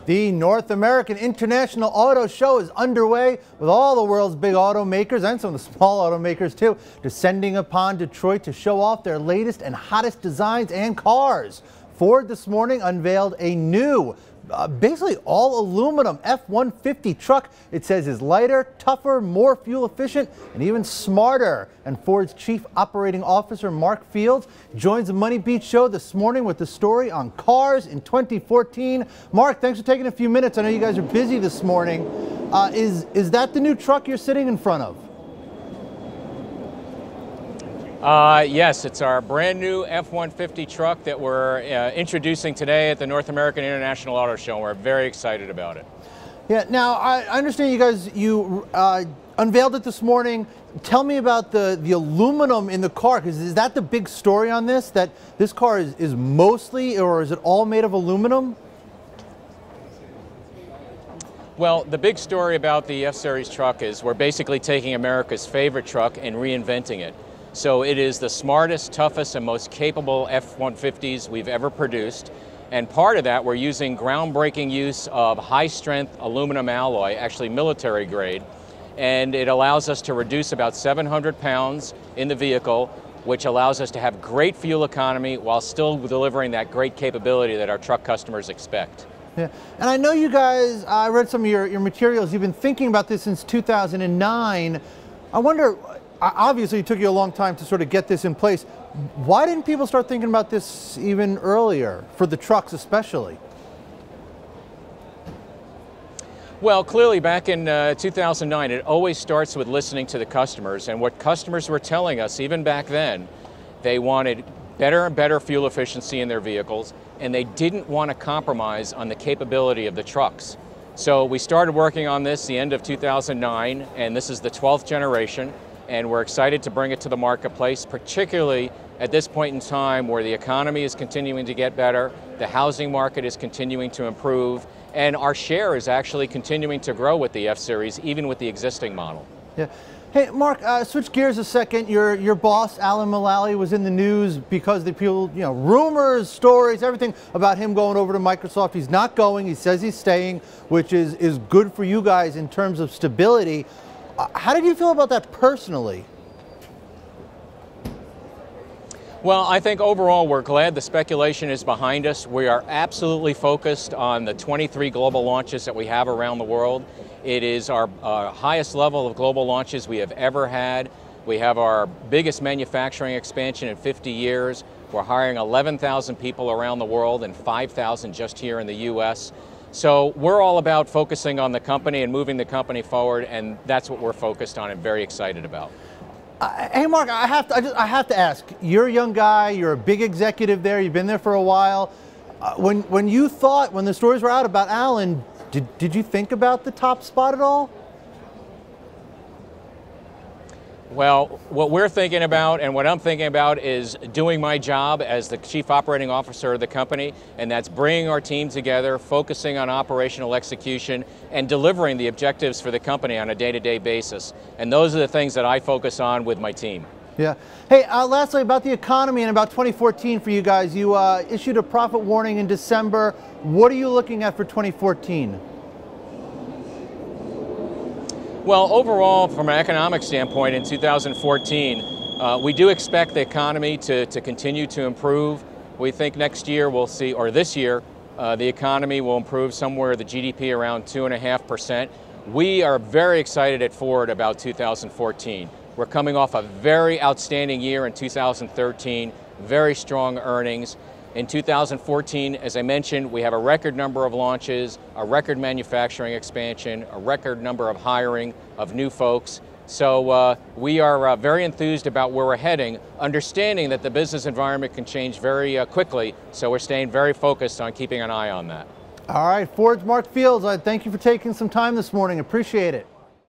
The North American International Auto Show is underway with all the world's big automakers and some of the small automakers too descending upon Detroit to show off their latest and hottest designs and cars. Ford this morning unveiled a new, basically all aluminum F-150 truck. It says is lighter, tougher, more fuel efficient, and even smarter. And Ford's Chief Operating Officer Mark Fields joins the MoneyBeat show this morning with the story on cars in 2014. Mark, thanks for taking a few minutes. I know you guys are busy this morning. Is that the new truck you're sitting in front of? Yes, it's our brand new F-150 truck that we're introducing today at the North American International Auto Show. We're very excited about it. Yeah, now I understand you guys, unveiled it this morning. Tell me about the aluminum in the car, because is that the big story on this? That this car is mostly, or is it all made of aluminum? Well, the big story about the F-Series truck is we're basically taking America's favorite truck and reinventing it. So it is the smartest, toughest, and most capable F-150s we've ever produced. And part of that, we're using groundbreaking use of high-strength aluminum alloy, actually military grade. And it allows us to reduce about 700 pounds in the vehicle, which allows us to have great fuel economy while still delivering that great capability that our truck customers expect. Yeah, and I know you guys, I read some of your materials, you've been thinking about this since 2009. I wonder, obviously it took you a long time to sort of get this in place. Why didn't people start thinking about this even earlier, for the trucks especially? Well, clearly back in 2009, it always starts with listening to the customers. And what customers were telling us, even back then, they wanted better and better fuel efficiency in their vehicles, and they didn't want to compromise on the capability of the trucks. So we started working on this the end of 2009, and this is the 12th generation. And we're excited to bring it to the marketplace, particularly at this point in time where the economy is continuing to get better, the housing market is continuing to improve, and our share is actually continuing to grow with the F-Series, even with the existing model. Yeah. Hey, Mark, switch gears a second. Your boss, Alan Mulally, was in the news because the people, rumors, stories, everything about him going over to Microsoft. He's not going. He says he's staying, which is good for you guys in terms of stability. How did you feel about that personally? Well, I think overall we're glad the speculation is behind us. We are absolutely focused on the 23 global launches that we have around the world. It is our highest level of global launches we have ever had. We have our biggest manufacturing expansion in 50 years. We're hiring 11,000 people around the world and 5,000 just here in the US. So we're all about focusing on the company and moving the company forward, and that's what we're focused on and very excited about. Hey, Mark, I have to ask. You're a young guy. You're a big executive there. You've been there for a while. When the stories were out about Alan, did you think about the top spot at all? Well, what we're thinking about and what I'm thinking about is doing my job as the Chief Operating Officer of the company, and that's bringing our team together, focusing on operational execution, and delivering the objectives for the company on a day-to-day basis. And those are the things that I focus on with my team. Yeah. Hey, lastly, about the economy and about 2014 for you guys. You issued a profit warning in December. What are you looking at for 2014? Well, overall, from an economic standpoint in 2014, we do expect the economy to continue to improve. We think next year we'll see, or this year, the economy will improve somewhere, the GDP around 2.5%. We are very excited at Ford about 2014. We're coming off a very outstanding year in 2013, very strong earnings. In 2014, as I mentioned, we have a record number of launches, a record manufacturing expansion, a record number of hiring of new folks. So we are very enthused about where we're heading, understanding that the business environment can change very quickly, so we're staying very focused on keeping an eye on that. All right, Ford's Mark Fields, thank you for taking some time this morning. Appreciate it.